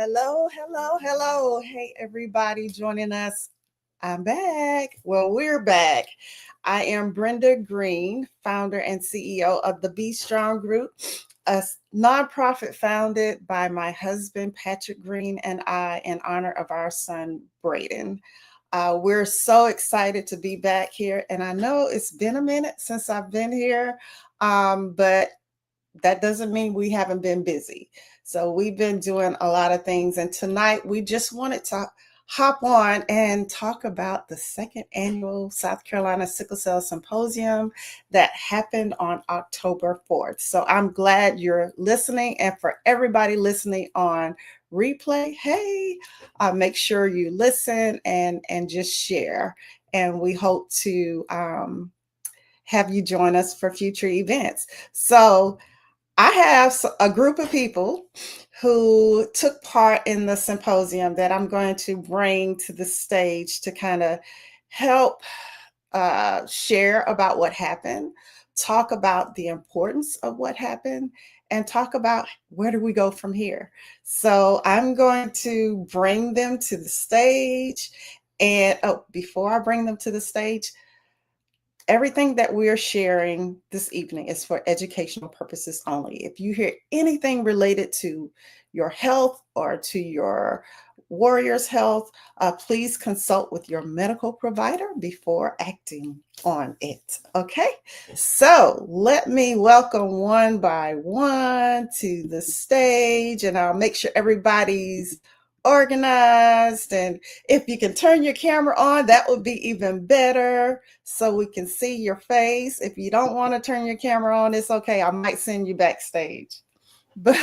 Hello, hello, hello. Hey, everybody joining us. I'm back. Well, we're back. I am Brenda Green, founder and CEO of the Be Strong Group, a nonprofit founded by my husband, Patrick Green, and I in honor of our son, Braden. We're so excited to be back here. And I know it's been a minute since I've been here, but that doesn't mean we haven't been busy. So we've been doing a lot of things. And tonight we just wanted to hop on and talk about the second annual South Carolina Sickle Cell Symposium that happened on October 4th. So I'm glad you're listening. And for everybody listening on replay, hey, make sure you listen and just share. And we hope to have you join us for future events. So I have a group of people who took part in the symposium that I'm going to bring to the stage to kind of help share about what happened, talk about the importance of what happened, and talk about where do we go from here. So I'm going to bring them to the stage. And before I bring them to the stage, everything that we're sharing this evening is for educational purposes only. If you hear anything related to your health or to your warrior's health, please consult with your medical provider before acting on it. Okay, so let me welcome one by one to the stage, and I'll make sure everybody's organized, and if you can turn your camera on, that would be even better so we can see your face. If you don't want to turn your camera on, it's okay. I might send you backstage. But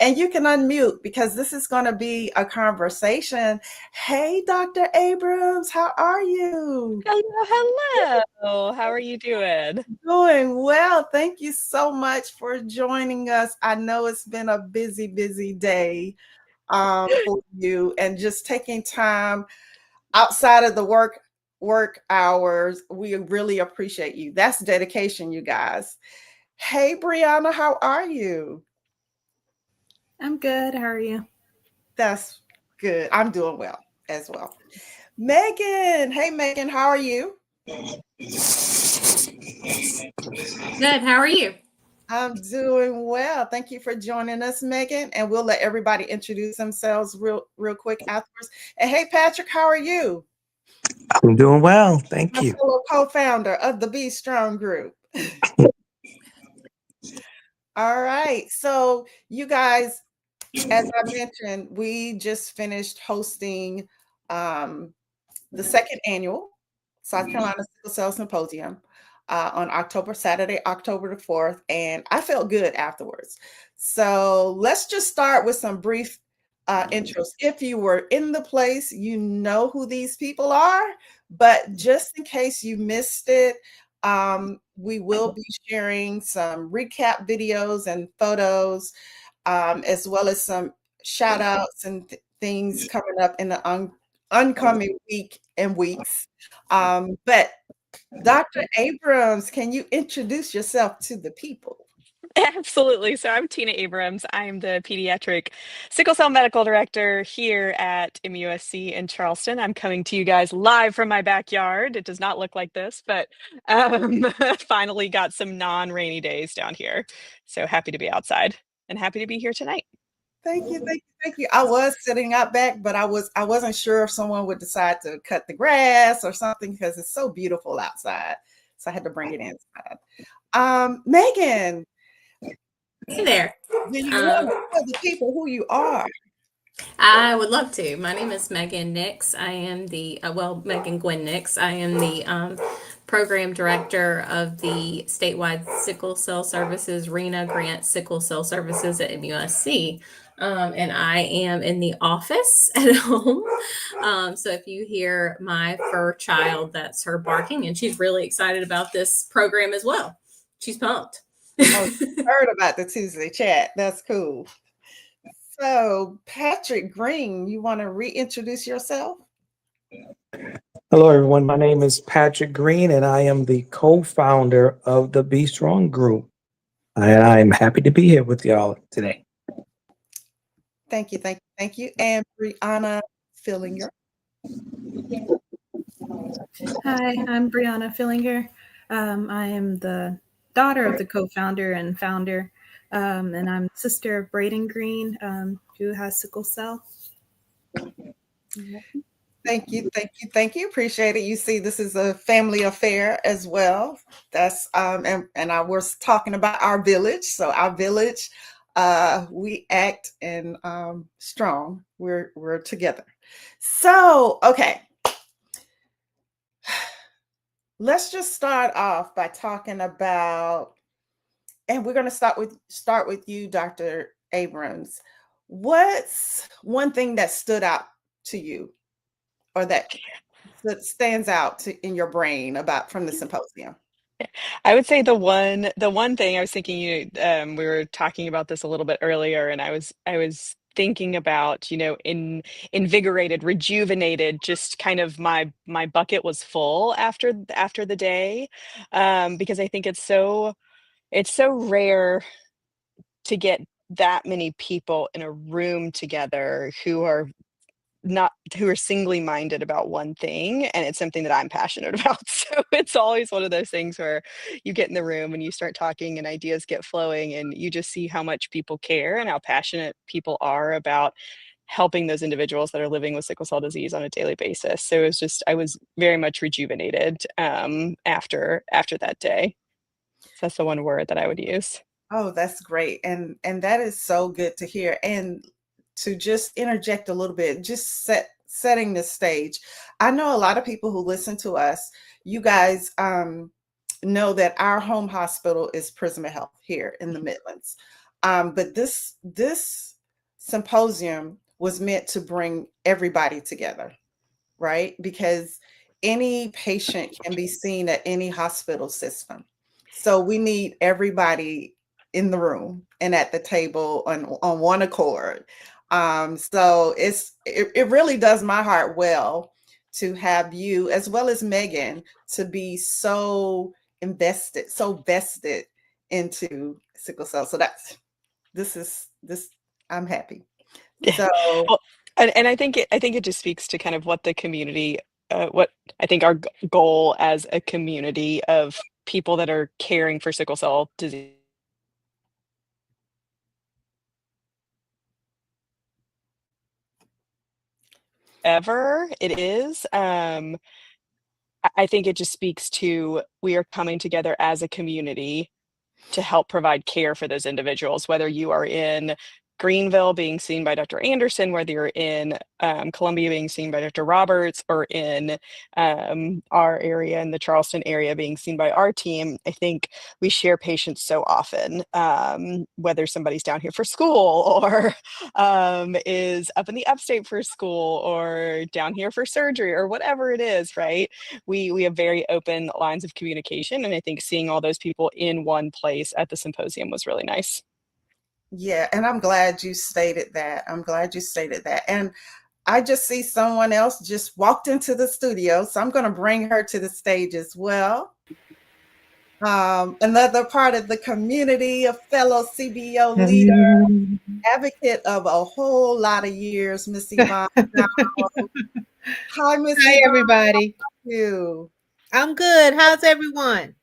and you can unmute because this is going to be a conversation. Hey, Dr. Abrams, how are you? Hello. How are you doing? Doing well. Thank you so much for joining us. I know it's been a busy, busy day for you, and just taking time outside of the work hours. We really appreciate you. That's dedication, you guys. Hey, Brianna, how are you? I'm good. How are you? That's good. I'm doing well as well. Megan, hey Megan, how are you? Good. How are you? I'm doing well. Thank you for joining us, Megan. And we'll let everybody introduce themselves real quick afterwards. And hey, Patrick, how are you? I'm doing well. Thank My you. fellow co-founder of the Be Strong Group. All right. So you guys, as I mentioned, we just finished hosting the second annual South Carolina Sickle Cell Symposium on Saturday, October the 4th, and I felt good afterwards. So let's just start with some brief intros. If you were in the place, you know who these people are, but just in case you missed it, we will be sharing some recap videos and photos, as well as some shout outs and things coming up in the oncoming week and weeks. But Dr. Abrams, can you introduce yourself to the people? Absolutely. So I'm Tina Abrams. I'm the pediatric sickle cell medical director here at MUSC in Charleston. I'm coming to you guys live from my backyard. It does not look like this, but finally got some non-rainy days down here. So happy to be outside and happy to be here tonight. Thank you, thank you, thank you. I was sitting out back, but I wasn't sure if someone would decide to cut the grass or something because it's so beautiful outside. So I had to bring it inside. Megan, Hey there. do you want to tell the people who you are? I would love to. My name is Megan Nix. I am Megan Gwen Nix. I am the program director of the statewide Sickle Cell Services RENA Grant Sickle Cell Services at MUSC. And I am in the office at home. So if you hear my fur child, that's her barking, and she's really excited about this program as well. She's pumped. Oh, heard about the Tuesday chat. That's cool. So, Patrick Green, you want to reintroduce yourself? Hello, everyone. My name is Patrick Green, and I am the co-founder of the Be Strong Group. And I'm happy to be here with y'all today. Thank you, thank you, thank you. And Brianna Fillinger. Hi, I'm Brianna Fillinger. I am the daughter of the co-founder and founder, and I'm sister of Braden Green, who has sickle cell. Thank you, thank you, thank you. Appreciate it. You see, this is a family affair as well. That's and I was talking about our village. So our village, we act and strong. We're together. So okay, let's just start off by talking about, and we're going to start with you, Dr. Abrams. What's one thing that stood out to you, or that stands out in your brain about from the symposium? I would say the one thing I was thinking, we were talking about this a little bit earlier, and I was thinking about, invigorated, rejuvenated, just kind of my bucket was full after the day, because I think it's so rare to get that many people in a room together who are singly minded about one thing, and it's something that I'm passionate about. So it's always one of those things where you get in the room and you start talking and ideas get flowing, and you just see how much people care and how passionate people are about helping those individuals that are living with sickle cell disease on a daily basis. So I was very much rejuvenated after that day. So that's the one word that I would use. Oh, that's great. And that is so good to hear. And to just interject a little bit, just setting the stage. I know a lot of people who listen to us, you guys know that our home hospital is Prisma Health here in the Midlands. But this symposium was meant to bring everybody together, right? Because any patient can be seen at any hospital system. So we need everybody in the room and at the table on one accord. So it really does my heart well to have you, as well as Megan, to be so vested into sickle cell. So this I'm happy. Yeah. So Well, and I think it just speaks to kind of what the community, what I think our goal as a community of people that are caring for sickle cell disease ever it is. I think it just speaks to we are coming together as a community to help provide care for those individuals, whether you are in Greenville being seen by Dr. Anderson, whether you're in Columbia being seen by Dr. Roberts, or in our area in the Charleston area being seen by our team. I think we share patients so often, whether somebody's down here for school or is up in the upstate for school or down here for surgery or whatever it is, right? We have very open lines of communication, and I think seeing all those people in one place at the symposium was really nice. yeah, and I'm glad you stated that. I'm glad you stated that. And I just see someone else just walked into the studio, so I'm going to bring her to the stage as well. Another part of the community, a fellow CBO leader, advocate of a whole lot of years, Miss Yvonne. Hi, Miss Hi, Yvonne. everybody. How are you? I'm good. How's everyone?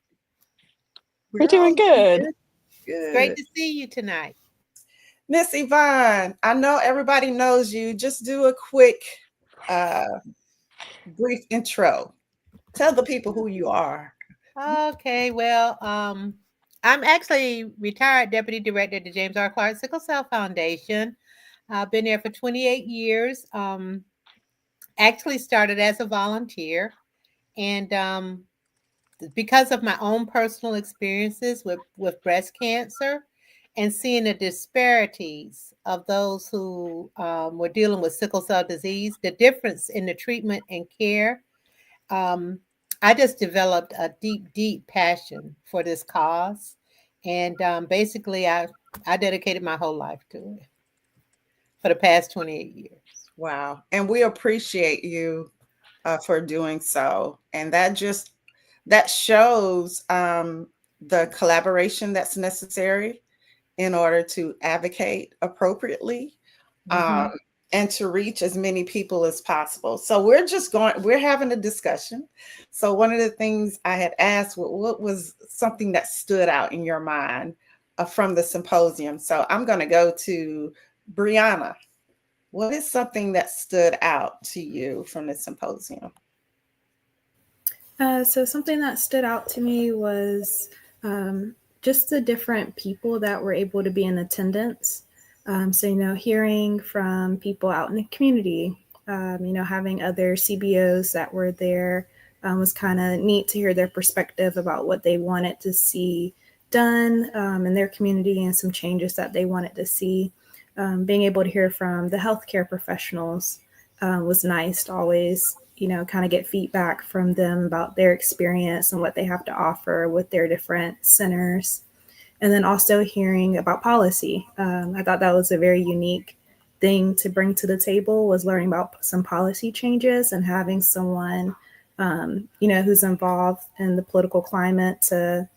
We're We're all doing good. good. It's great Good. to see you tonight. Miss Yvonne, I know everybody knows you. Just do a quick, uh, brief intro. Tell the people who you are. Okay, well, I'm actually retired deputy director at the James R. Clark Sickle Cell Foundation. I've been there for 28 years. Actually started as a volunteer, and because of my own personal experiences with breast cancer and seeing the disparities of those who were dealing with sickle cell disease, the difference in the treatment and care, um, I just developed a deep, deep passion for this cause. And basically, I dedicated my whole life to it for the past 28 years. Wow. And we appreciate you for doing so. And that shows the collaboration that's necessary in order to advocate appropriately. um, and to reach as many people as possible. So we're having a discussion. So one of the things I had asked, what was something that stood out in your mind from the symposium? So I'm going to go to Brianna. What is something that stood out to you from the symposium? So something that stood out to me was just the different people that were able to be in attendance. So, hearing from people out in the community, having other CBOs that were there was kind of neat to hear their perspective about what they wanted to see done in their community and some changes that they wanted to see. Being able to hear from the healthcare professionals was nice to always, kind of get feedback from them about their experience and what they have to offer with their different centers. And then also hearing about policy. I thought that was a very unique thing to bring to the table, was learning about some policy changes and having someone, who's involved in the political climate to,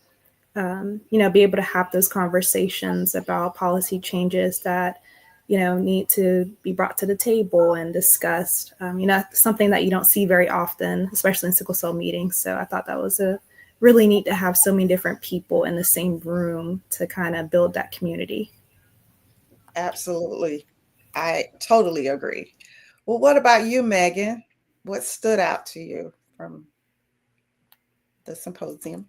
be able to have those conversations about policy changes that, need to be brought to the table and discussed. Something that you don't see very often, especially in sickle cell meetings. So I thought that was a really neat to have so many different people in the same room to kind of build that community. Absolutely. I totally agree. Well, what about you, Megan? What stood out to you from the symposium?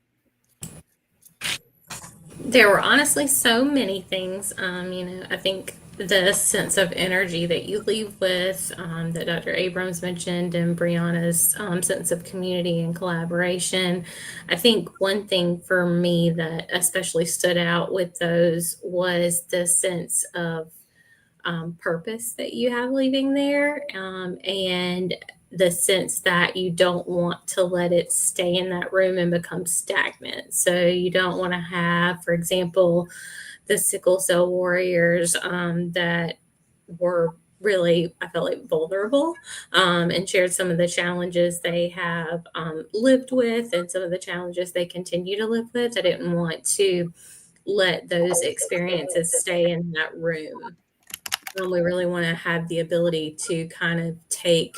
There were honestly so many things. I think the sense of energy that you leave with, that Dr. Abrams mentioned, and Brianna's sense of community and collaboration. I think one thing for me that especially stood out with those was the sense of purpose that you have leaving there, and the sense that you don't want to let it stay in that room and become stagnant. So you don't want to have, for example, the sickle cell warriors that were really, I felt like, vulnerable, and shared some of the challenges they have lived with and some of the challenges they continue to live with. I didn't want to let those experiences stay in that room. We really want to have the ability to kind of take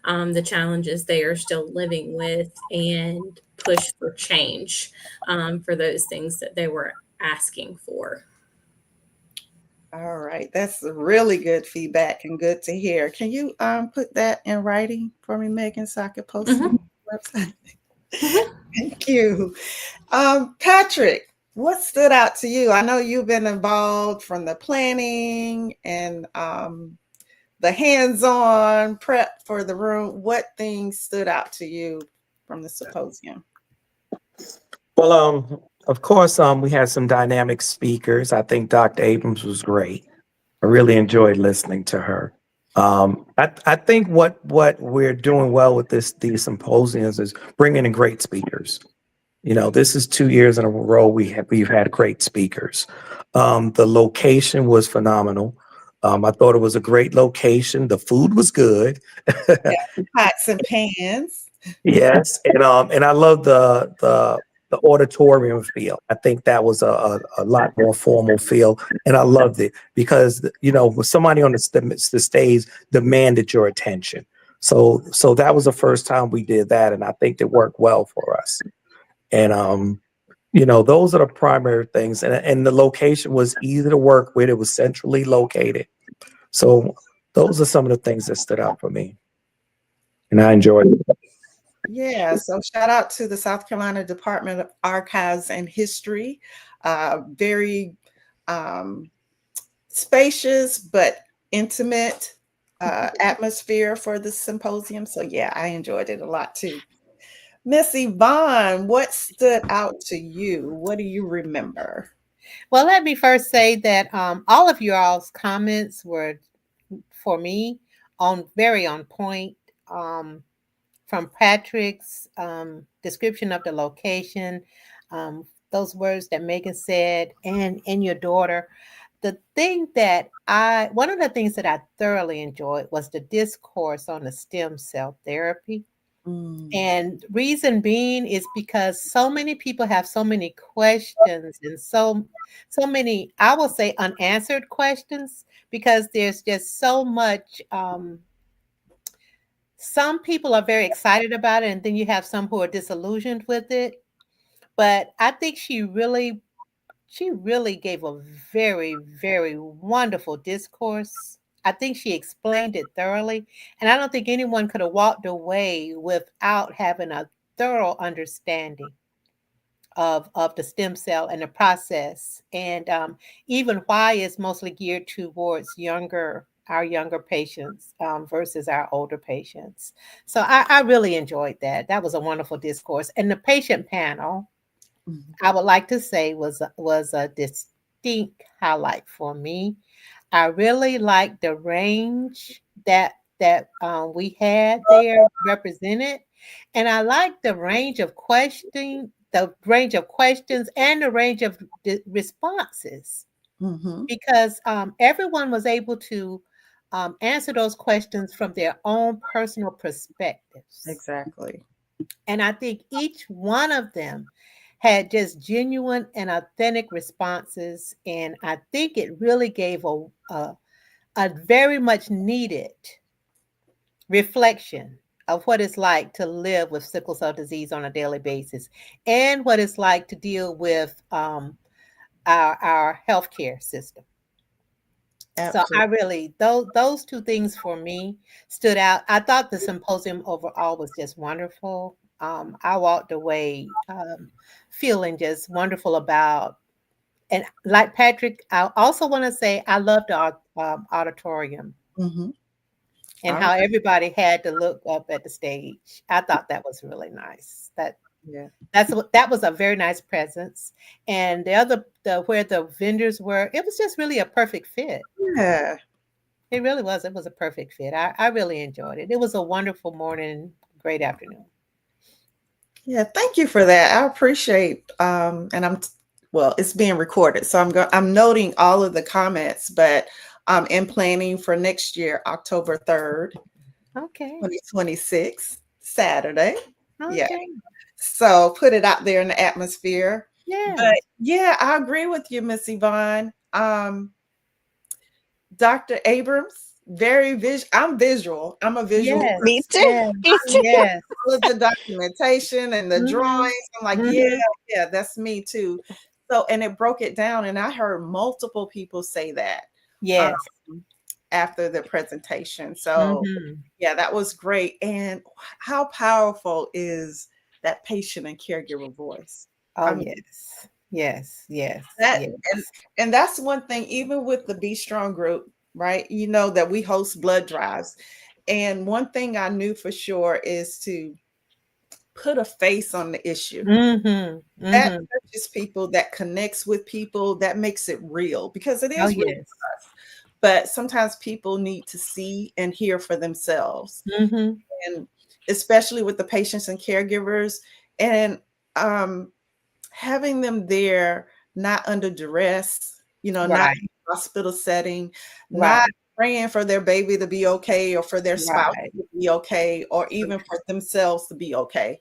the challenges they are still living with and push for change for those things that they were asking for. All right, that's really good feedback and good to hear. Can you put that in writing for me, Megan, so I could post it on the website? Thank you. Patrick, what stood out to you? I know you've been involved from the planning and the hands-on prep for the room. What things stood out to you from the symposium? Well, of course, we had some dynamic speakers. I think Dr. Abrams was great. I really enjoyed listening to her. I think what we're doing well with these symposiums is bringing in great speakers. This is 2 years in a row we've had great speakers. The location was phenomenal. I thought it was a great location. The food was good. Yeah, pots and pans. Yes, and I love the auditorium feel. I think that was a lot more formal feel, and I loved it because with somebody on the stage demanded your attention. So that was the first time we did that, and I think it worked well for us. And those are the primary things, and the location was easy to work with. It was centrally located, so those are some of the things that stood out for me, and I enjoyed it. Yeah, so shout out to the South Carolina Department of Archives and History. Very spacious but intimate atmosphere for the symposium. So yeah, I enjoyed it a lot too. Miss Yvonne, what stood out to you? What do you remember? Well, let me first say that all of you all's comments were, for me, very on point. From Patrick's description of the location, those words that Megan said, and your daughter. One of the things that I thoroughly enjoyed was the discourse on the stem cell therapy. And reason being is because so many people have so many questions and so many, I will say, unanswered questions, because there's just so much. Some people are very excited about it, and then you have some who are disillusioned with it. But I think she really gave a very, very wonderful discourse. I think she explained it thoroughly, and I don't think anyone could have walked away without having a thorough understanding of the stem cell and the process, and even why it's mostly geared towards our younger patients versus our older patients. So I really enjoyed that. That was a wonderful discourse, and the patient panel, I would like to say, was a distinct highlight for me. I really liked the range that we had there represented, and I liked the range of questions and the range of responses, because everyone was able to answer those questions from their own personal perspectives. Exactly. And I think each one of them had just genuine and authentic responses. And I think it really gave a very much needed reflection of what it's like to live with sickle cell disease on a daily basis, and what it's like to deal with our healthcare system. So Absolutely. I really, those two things for me stood out. I thought the symposium overall was just wonderful. I walked away feeling just wonderful about, and like Patrick, I also want to say I loved the auditorium Mm-hmm. and All how right. everybody had to look up at the stage. I thought that was really nice. Yeah. That was a very nice presence. And the where the vendors were, it was just really a perfect fit. Yeah. It really was. It was a perfect fit. I really enjoyed it. It was a wonderful morning, great afternoon. Yeah. Thank you for that. I appreciate and well, it's being recorded. So I'm noting all of the comments, but in planning for next year, October 3rd, Okay. 2026, Saturday. Yeah. Okay. So put it out there in the atmosphere. Yeah. But yeah, I agree with you, Miss Yvonne. Dr. Abrams, I'm visual. I'm a visual Yes. Me too. Yes. Me too. Yes. all of the documentation and the Mhm. drawings. I'm like, Mhm. yeah, that's me too. So, and it broke it down, and I heard multiple people say that Yes. after the presentation. So, Mhm. yeah, that was great. And how powerful is that patient and caregiver voice? Oh I mean, yes. Yes. Yes. that Yes. and that's one thing, even with the Be Strong group, right? You know that we host blood drives. And one thing I knew for sure is to put a face on the issue. Mhm. That Mhm. touches people, that connects with people, that makes it real, because it Oh is real yes. to us. But sometimes people need to see and hear for themselves. Mhm. And especially with the patients and caregivers, and um, having them there, not under duress, not Right. in a hospital setting, not Right. praying for their baby to be okay, or for their spouse Right. to be okay, or even for themselves to be okay.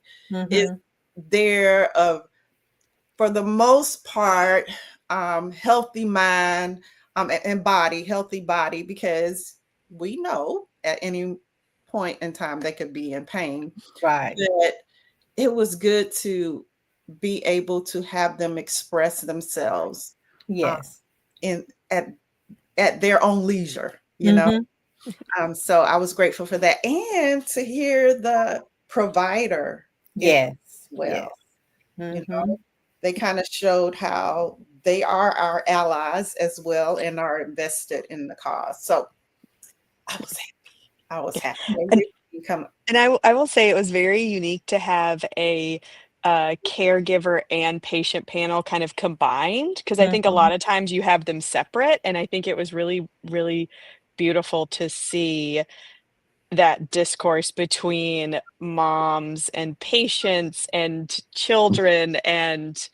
Is Mhm. there of, for the most part, healthy mind, and body, healthy body, because we know at any point in time they could be in pain. Right. But it was good to be able to have them express themselves um, Yes. in at their own leisure, Mhm. So I was grateful for that, and to hear the provider in Yes. well. Yes. You know, Mhm. they kind of showed how they are our allies as well and are invested in the cause. So I was happy. I was happy. And Everything come. I will say it was very unique to have a caregiver and patient panel kind of combined, because I think a Mhm. lot of times you have them separate, and I think it was really, really beautiful to see that discourse between moms and patients and children, and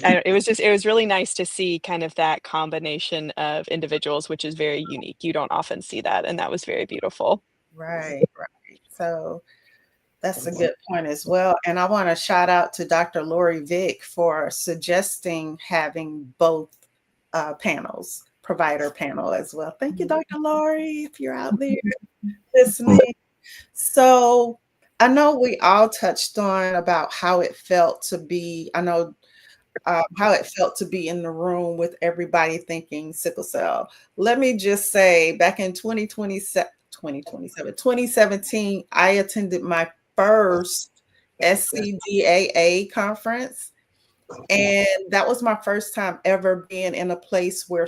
it was really nice to see kind of that combination of individuals, which is very unique. You don't often see that, and that was very beautiful. Right, right. So That's a good point as well. And I want to shout out to Dr. Lori Vick for suggesting having both panels, provider panel as well. Thank you, Dr. Lori, if you're out there listening. So I know we all touched on about how it felt to be, I know how it felt to be in the room with everybody thinking sickle cell. Let me just say, back in 2017, I attended my first SCDAA conference. And that was my first time ever being in a place where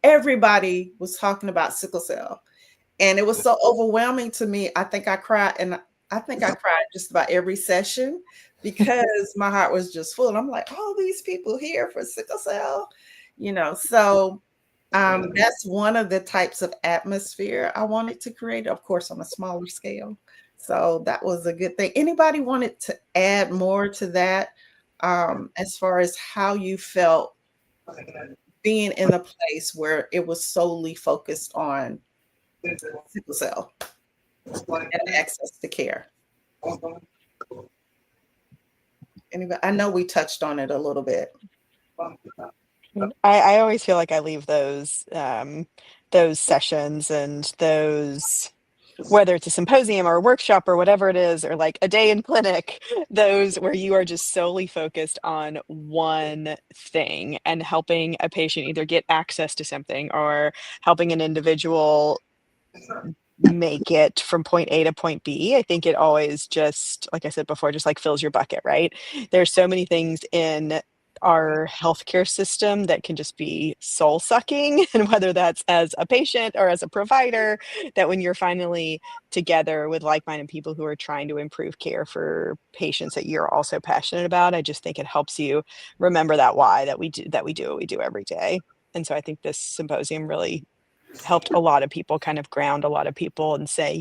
everybody was talking about sickle cell. And it was so overwhelming to me. I think I cried, and I think I cried just about every session because my heart was just full. I'm like, all these people here for sickle cell, So that's one of the types of atmosphere I wanted to create, of course, on a smaller scale. So that was a good thing. Anybody wanted to add more to that, as far as how you felt being in a place where it was solely focused on sickle cell and access to care? Anybody? I know we touched on it a little bit. I always feel like I leave those sessions and those, whether it's a symposium or a workshop or whatever it is, or like a day in clinic, those where you are just solely focused on one thing and helping a patient either get access to something or helping an individual make it from point A to point B. I think it always just, like I said before, just like fills your bucket, right? There's so many things in our healthcare system that can just be soul sucking, and whether that's as a patient or as a provider, that when you're finally together with like-minded people who are trying to improve care for patients that you're also passionate about, I just think it helps you remember that why that we do what we do every day. And so I think this symposium really helped a lot of people, kind of ground a lot of people and say,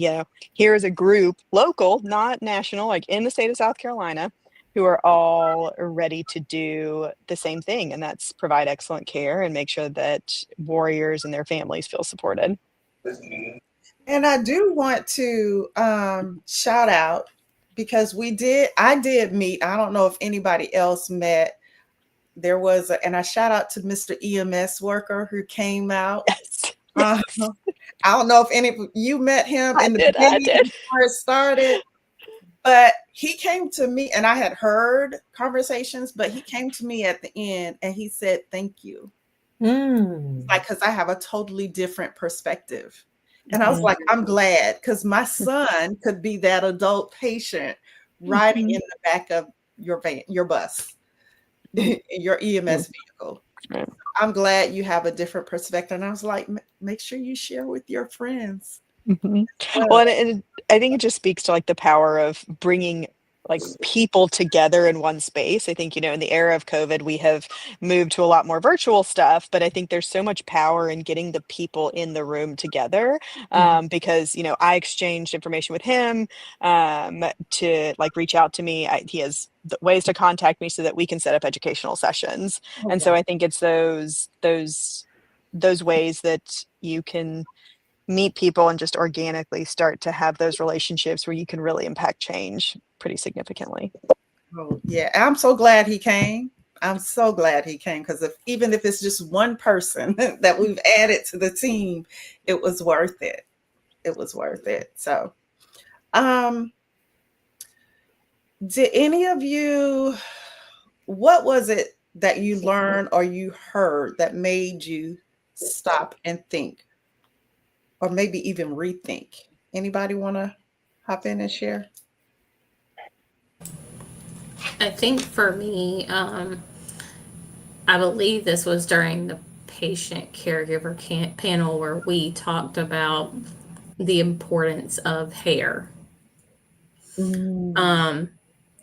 here is a group, local, not national, like in the state of South Carolina, who are all ready to do the same thing. And that's provide excellent care and make sure that warriors and their families feel supported. And I do want to shout out, because I did meet, I don't know if anybody else met, and I shout out to Mr. EMS worker who came out. Yes. I don't know if any of you met him in the beginning before it started, but he came to me, and I had heard conversations, but he came to me at the end and he said, thank you. Like, because I have a totally different perspective. And I was like, I'm glad, because my son could be that adult patient riding in the back of your van, your bus, your EMS vehicle. Right. I'm glad you have a different perspective. And I was like, make sure you share with your friends. Well, and I think it just speaks to like the power of bringing like people together in one space. I think, in the era of COVID, we have moved to a lot more virtual stuff, but I think there's so much power in getting the people in the room together, because, I exchanged information with him to like reach out to me. He has ways to contact me so that we can set up educational sessions. Okay. And so I think it's those ways that you can meet people and just organically start to have those relationships where you can really impact change pretty significantly. Oh, yeah. I'm so glad he came. I'm so glad he came, because even if it's just one person that we've added to the team, it was worth it. It was worth it. So, did any of you, what was it that you learned or you heard that made you stop and think, or maybe even rethink? Anybody want to hop in and share? I think for me, I believe this was during the patient caregiver panel where we talked about the importance of hair in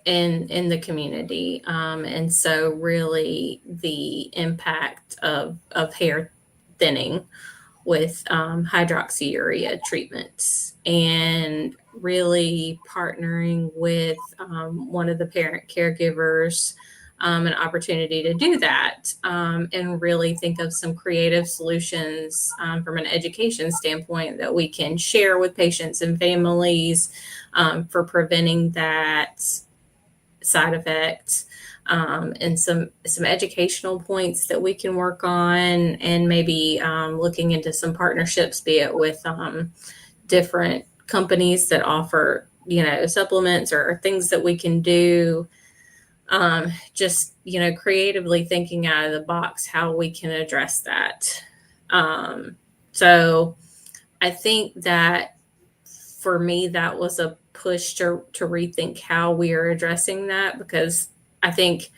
the community, and so really the impact of hair thinning with hydroxyurea treatments, and really partnering with one of the parent caregivers an opportunity to do that, and really think of some creative solutions from an education standpoint that we can share with patients and families for preventing that side effect, and some educational points that we can work on, and maybe looking into some partnerships, be it with different companies that offer, supplements or things that we can do. Just, creatively thinking out of the box how we can address that. So I think that for me, that was a push to rethink how we are addressing that, because I think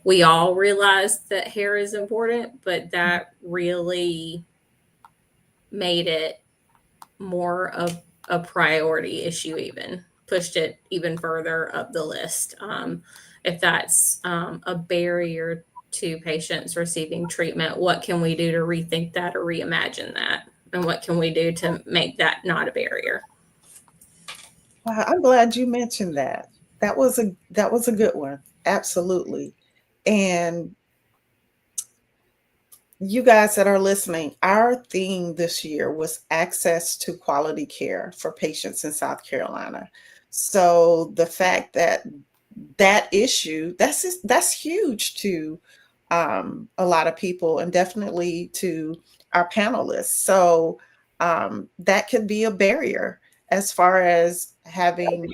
we all realize that hair is important, but that really made it more of a priority issue, even pushed it even further up the list. If that's a barrier to patients receiving treatment, what can we do to rethink that or reimagine that? And what can we do to make that not a barrier? Wow, I'm glad you mentioned that. That was a good one. Absolutely. And you guys that are listening, our theme this year was access to quality care for patients in South Carolina. So the fact that that issue, that's huge to a lot of people, and definitely to our panelists. So that could be a barrier as far as having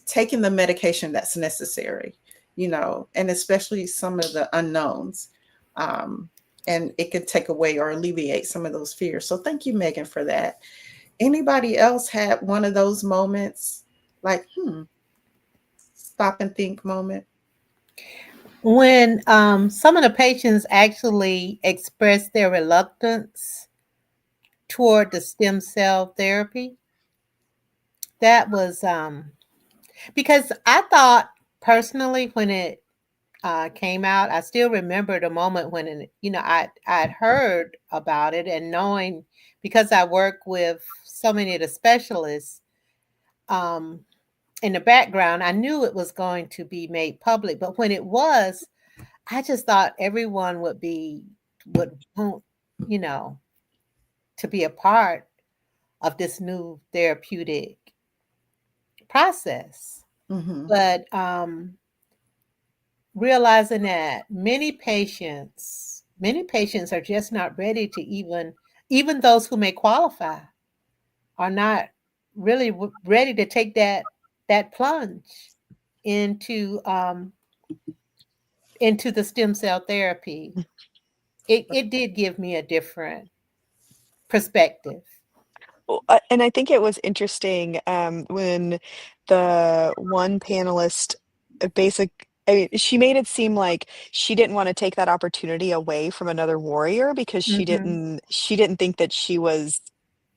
taken the medication that's necessary, and especially some of the unknowns. And it could take away or alleviate some of those fears. So thank you, Megan, for that. Anybody else had one of those moments, like, stop and think moment? When some of the patients actually expressed their reluctance toward the stem cell therapy, that was because I thought personally when it came out, I still remember the moment when I'd heard about it, and knowing, because I work with so many of the specialists in the background, I knew it was going to be made public. But when it was, I just thought everyone would want, to be a part of this new therapeutic process. Mm-hmm. But realizing that many patients are just not ready to even those who may qualify are not really ready to take that plunge into the stem cell therapy. It did give me a different perspective. And I think it was interesting when the one panelist I mean, she made it seem like she didn't want to take that opportunity away from another warrior because Mhm. she didn't think that she was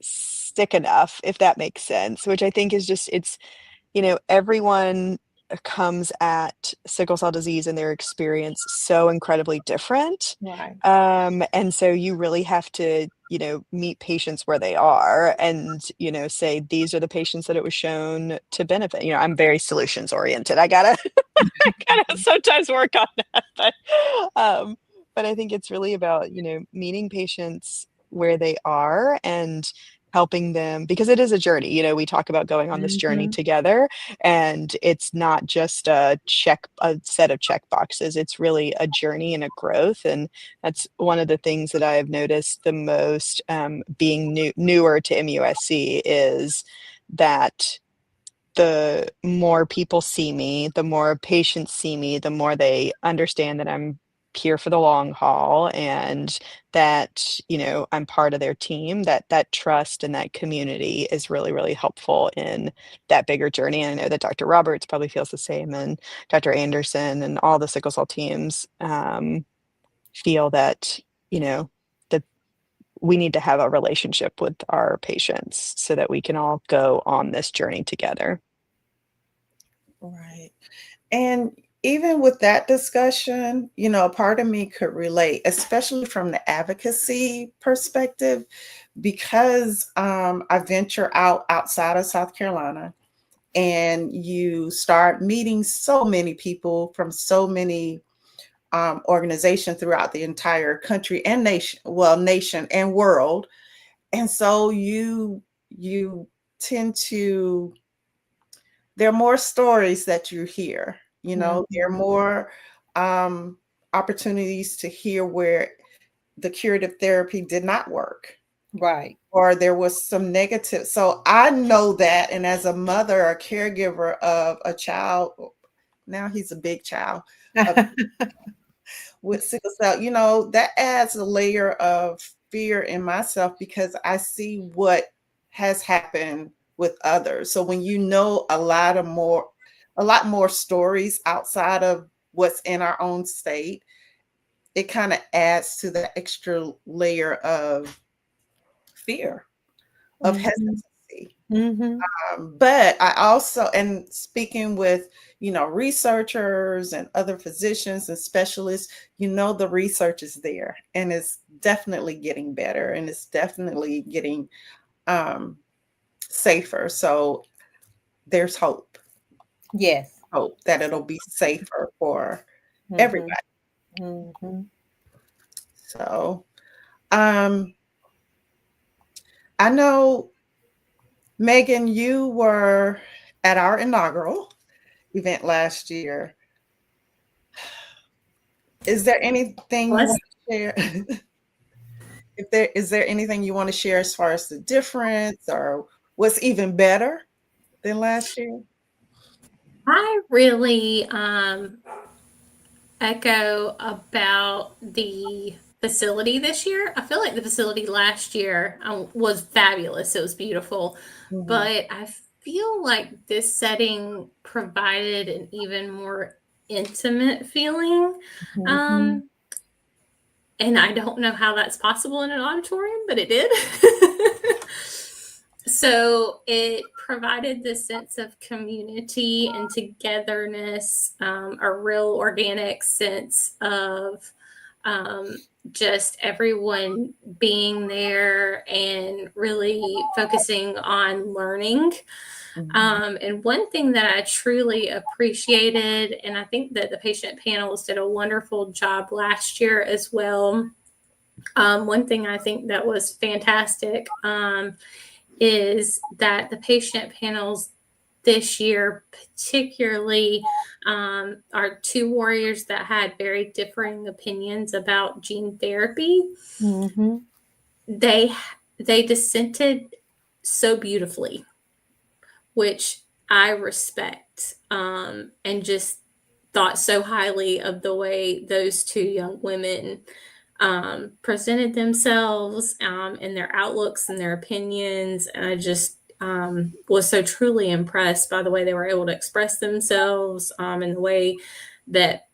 sick enough, if that makes sense, which I think is just everyone comes at sickle cell disease and their experience so incredibly different. Right. And so you really have to, meet patients where they are and, say, these are the patients that it was shown to benefit. I'm very solutions oriented. I gotta, I gotta sometimes work on that. But I think it's really about, meeting patients where they are and helping them, because it is a journey. We talk about going on this journey Mhm. together, and it's not just a set of check boxes. It's really a journey and a growth. And that's one of the things that I've noticed the most, being newer to MUSC, is that the more people see me, the more patients see me, the more they understand that I'm here for the long haul, and that, I'm part of their team, that trust and that community is really, really helpful in that bigger journey. And I know that Dr. Roberts probably feels the same, and Dr. Anderson and all the sickle cell teams feel that, that we need to have a relationship with our patients so that we can all go on this journey together. Right. And even with that discussion, part of me could relate, especially from the advocacy perspective, because I venture outside of South Carolina, and you start meeting so many people from so many organizations throughout the entire country and nation and world. And so you tend to, there are more stories that you hear, there are more opportunities to hear where the curative therapy did not work, Right. or there was some negative. So I know that, and as a mother, a caregiver of a child, now he's a big child with sickle cell, that adds a layer of fear in myself because I see what has happened with others. So when you know a lot more stories outside of what's in our own state, it kind of adds to the extra layer of fear, of hesitancy. But I also, and speaking with, researchers and other physicians and specialists, the research is there and it's definitely getting better and it's definitely getting safer. So there's hope Yes. that it'll be safer for everybody. So I know, Megan, you were at our inaugural event last year. Is there anything you want to share? Is there anything you want to share as far as the difference or what's even better than last year? I really echo about the facility this year. I feel like the facility last year was fabulous. It was beautiful. But I feel like this setting provided an even more intimate feeling. And I don't know how that's possible in an auditorium, but it did. So it provided this sense of community and togetherness, a real organic sense of just everyone being there and really focusing on learning. And one thing that I truly appreciated, and I think that the patient panels did a wonderful job last year as well. One thing I think that was fantastic is that the patient panels this year, particularly our two warriors that had very differing opinions about gene therapy, they dissented so beautifully, which I respect, and just thought so highly of the way those two young women presented themselves and their outlooks and their opinions. And I just was so truly impressed by the way they were able to express themselves and the way that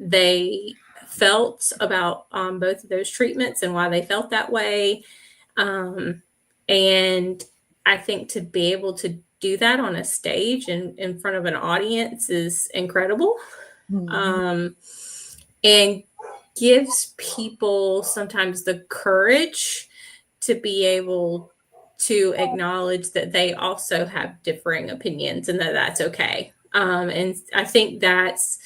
they felt about both of those treatments and why they felt that way. And I think to be able to do that on a stage and in front of an audience is incredible. And gives people sometimes the courage to be able to acknowledge that they also have differing opinions and that that's okay. And I think that's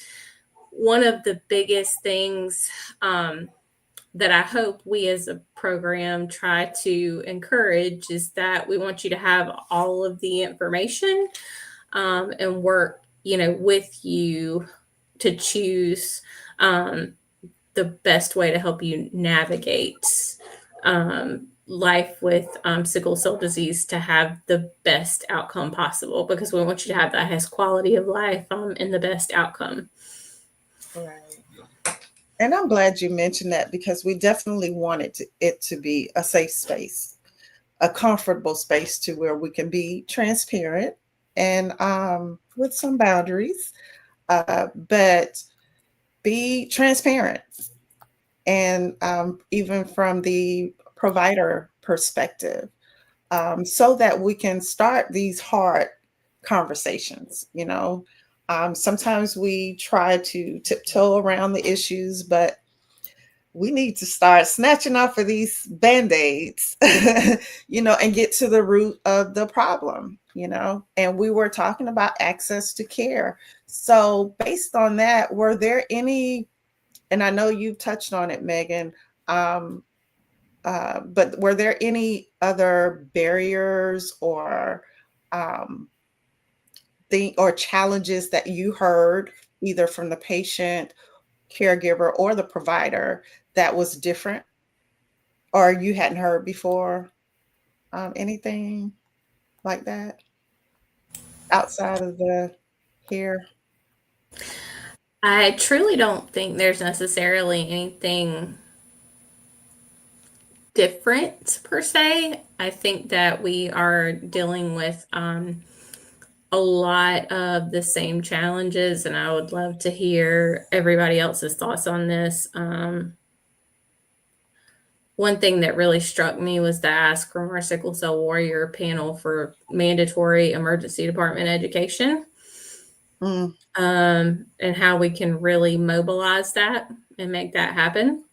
one of the biggest things that I hope we as a program try to encourage is that we want you to have all of the information and work, with you to choose the best way to help you navigate life with sickle cell disease to have the best outcome possible, because we want you to have the highest quality of life and the best outcome. Right. And I'm glad you mentioned that because we definitely wanted it to be a safe space, a comfortable space to where we can be transparent and with some boundaries, but be transparent. And even from the provider perspective, so that we can start these hard conversations. Sometimes we try to tiptoe around the issues, but we need to start snatching off of these band-aids, and get to the root of the problem, and we were talking about access to care. So based on that, were there any, and I know you touched on it, Megan, but were there any other barriers or challenges that you heard either from the patient, caregiver, or the provider that was different or you hadn't heard before? Anything like that outside of the care? I truly don't think there's necessarily anything different per se. I think that we are dealing with a lot of the same challenges, and I would love to hear everybody else's thoughts on this. One thing that really struck me was the ask from our Sickle Cell Warrior panel for mandatory emergency department education, and how we can really mobilize that and make that happen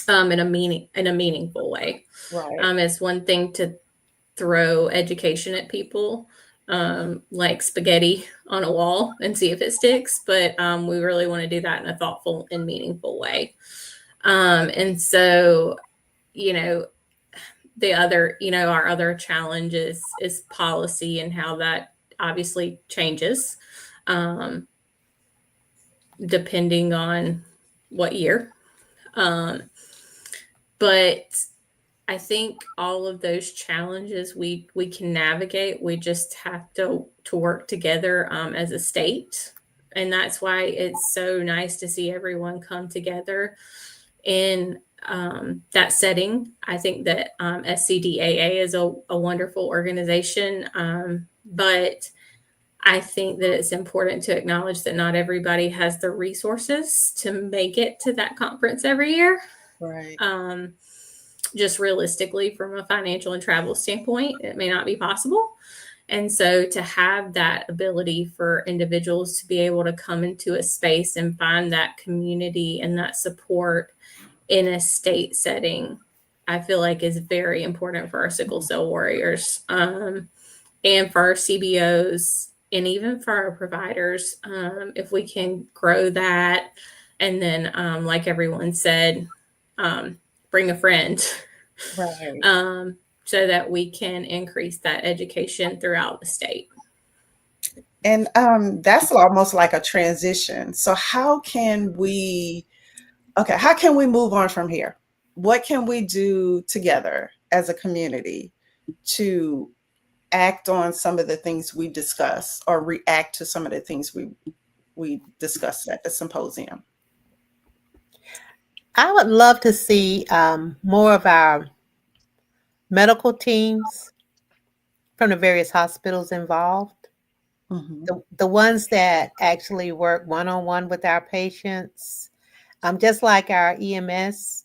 in a meaningful way. Right. It's one thing to throw education at people like spaghetti on a wall and see if it sticks, but we really want to do that in a thoughtful and meaningful way. And so, the other, our other challenge is policy and how that obviously changes depending on what year. But I think all of those challenges we can navigate. We just have to work together as a state. And that's why it's so nice to see everyone come together in that setting. I think that SCDAA is a wonderful organization, but I think that it's important to acknowledge that not everybody has the resources to make it to that conference every year. Right. Just realistically, from a financial and travel standpoint, it may not be possible. And so to have that ability for individuals to be able to come into a space and find that community and that support in a state setting, I feel like is very important for our sickle cell warriors, and for our CBOs, and even for our providers. If we can grow that, and then like everyone said, bring a friend, Right. so that we can increase that education throughout the state. And that's almost like a transition. So how can we move on from here? What can we do together as a community to act on some of the things we discuss or react to some of the things we discussed at the symposium? I would love to see more of our medical teams from the various hospitals involved. Mm-hmm. The ones that actually work one-on-one with our patients, just like our EMS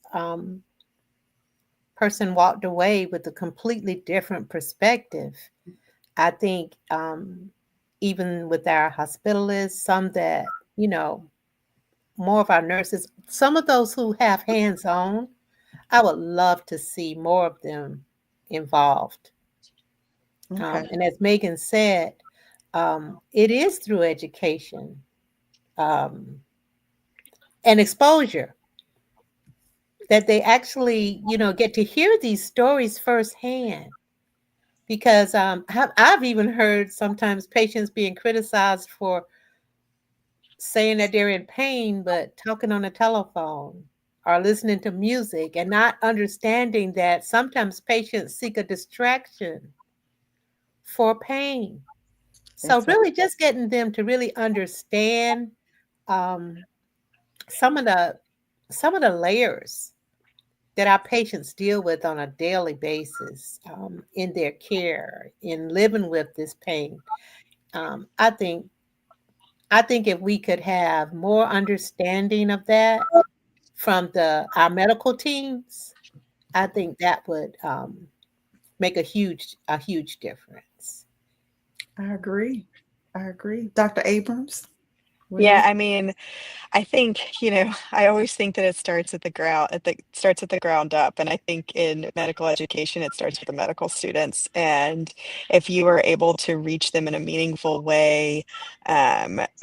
person walked away with a completely different perspective. I think even with our hospitalists, some that, more of our nurses, some of those who have hands-on, I would love to see more of them involved. Okay. And as Megan said, it is through education and exposure that they actually, get to hear these stories firsthand. Because I've even heard sometimes patients being criticized for saying that they're in pain, but talking on the telephone or listening to music and not understanding that sometimes patients seek a distraction for pain. So really just getting them to really understand some of the layers that our patients deal with on a daily basis in their care, in living with this pain. I think if we could have more understanding of that from our medical teams, I think that would make a huge difference. I agree. Dr. Abrams? What do Yeah, you? I mean, I think, I always think that it starts at the ground starts at the ground up. And I think in medical education, it starts with the medical students. And if you are able to reach them in a meaningful way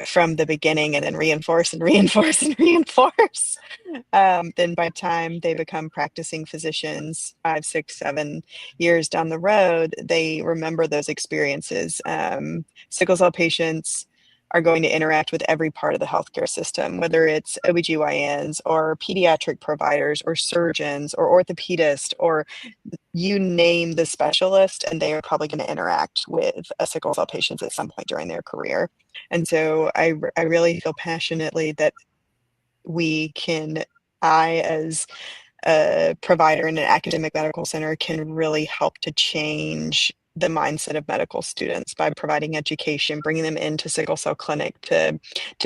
from the beginning and then reinforce and reinforce and reinforce, then by the time they become practicing physicians, 5, 6, 7 years down the road, they remember those experiences. Sickle cell patients are going to interact with every part of the healthcare system, whether it's OBGYNs or pediatric providers or surgeons or orthopedists or you name the specialist, and they are probably going to interact with a sickle cell patient at some point during their career. And so I really feel passionately that I, as a provider in an academic medical center, can really help to change the mindset of medical students by providing education, bringing them into sickle cell clinic to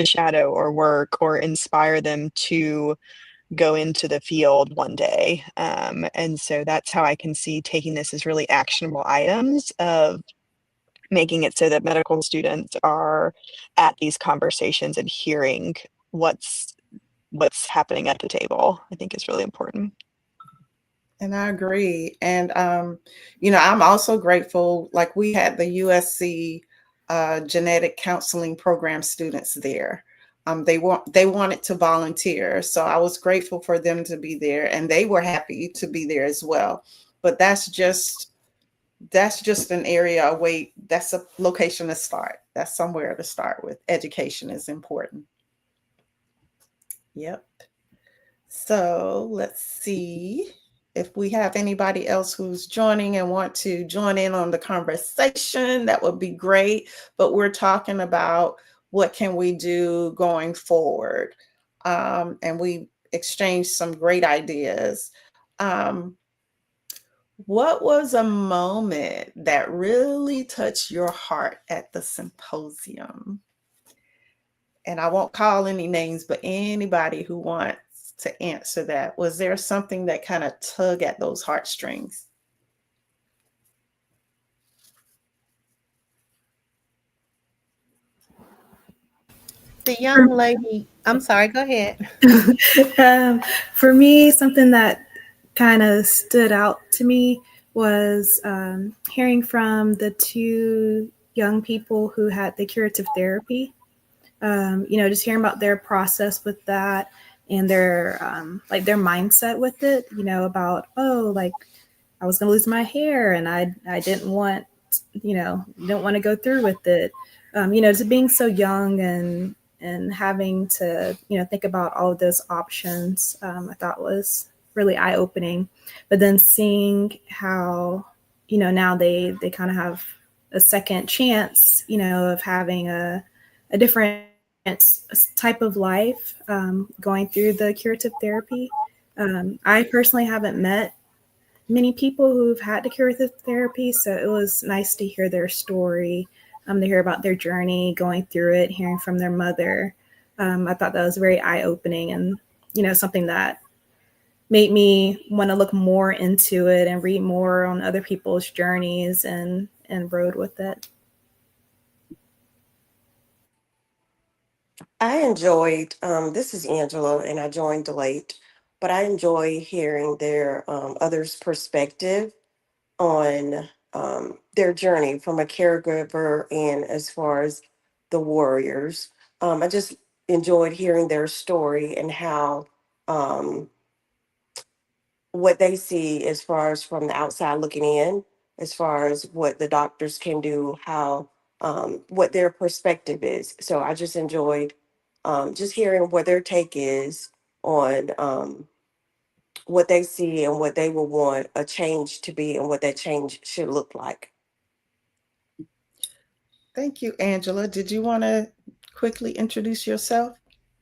shadow or work or inspire them to go into the field one day. And so that's how I can see taking this as really actionable items of making it so that medical students are at these conversations and hearing what's happening at the table, I think is really important. And I agree. And I'm also grateful. Like we had the USC genetic counseling program students there. They wanted to volunteer, so I was grateful for them to be there, and they were happy to be there as well. But that's just an area away. That's a location to start. That's somewhere to start with. Education is important. Yep. So let's see if we have anybody else who's joining and want to join in on the conversation. That would be great. But we're talking about what can we do going forward. And we exchanged some great ideas. What was a moment that really touched your heart at the symposium? And I won't call any names, but anybody who wants to answer that. Was there something that kind of tug at those heartstrings? The young lady, I'm sorry, go ahead. For me, something that kind of stood out to me was hearing from the two young people who had the curative therapy. Just hearing about their process with that and their their mindset with it. About like I was gonna lose my hair and I didn't want to go through with it. To being so young and having to think about all of those options, I thought was really eye opening. But then seeing how now they kind of have a second chance, of having a different type of life, going through the curative therapy. I personally haven't met many people who've had the curative therapy, so it was nice to hear their story, to hear about their journey going through it, hearing from their mother. I thought that was very eye-opening and something that made me want to look more into it and read more on other people's journeys and rode with it. I enjoyed, this is Angela, and I joined late, but I enjoy hearing their others' perspective on their journey from a caregiver and as far as the warriors. I just enjoyed hearing their story and how um, what they see as far as from the outside looking in, as far as what the doctors can do, how what their perspective is. So I just enjoyed just hearing what their take is on what they see and what they will want a change to be and what that change should look like. Thank you, Angela. Did you want to quickly introduce yourself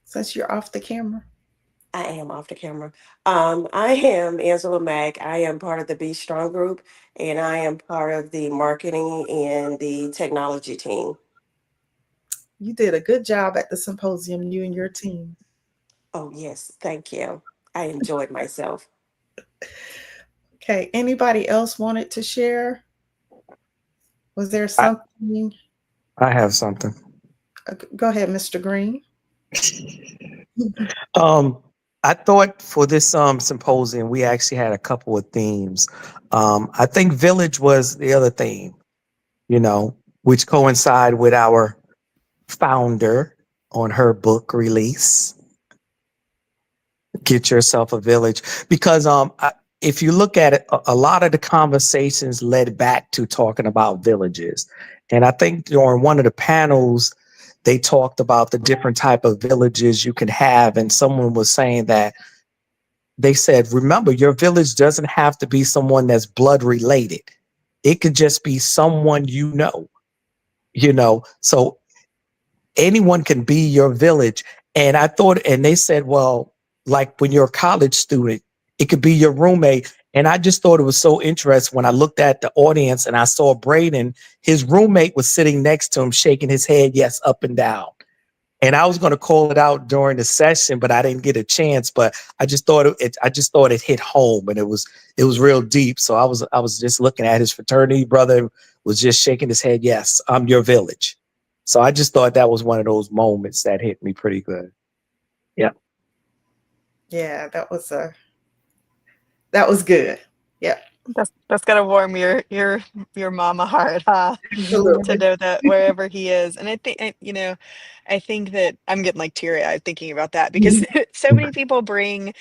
since you're off the camera? I am off the camera. I am Angela Mack. I am part of the Be Strong group, and I am part of the marketing and the technology team. You did a good job at the symposium, you and your team. Oh, yes. Thank you. I enjoyed myself. Okay, anybody else wanted to share? Was there I, something? I have something. Go ahead, Mr. Green. I thought for this symposium, we actually had a couple of themes. I think village was the other theme, which coincide with our founder on her book release, Get Yourself a Village. Because if you look at it, a lot of the conversations led back to talking about villages. And I think during one of the panels, they talked about the different type of villages you can have. And someone was saying that they said, remember, your village doesn't have to be someone that's blood related. It could just be someone so anyone can be your village. And I thought, and they said, well, like when you're a college student, it could be your roommate. And I just thought it was so interesting when I looked at the audience and I saw Braden, his roommate was sitting next to him, shaking his head, yes, up and down. And I was going to call it out during the session, but I didn't get a chance. But I just thought it hit home, and it was real deep. So I was just looking at his fraternity brother was just shaking his head. Yes, I'm your village. So I just thought that was one of those moments that hit me pretty good. Yeah. Yeah, that was good. Yeah. That's gonna warm your mama heart, huh? To know that wherever he is. And I think that I'm getting like teary-eyed thinking about that because so many people bring,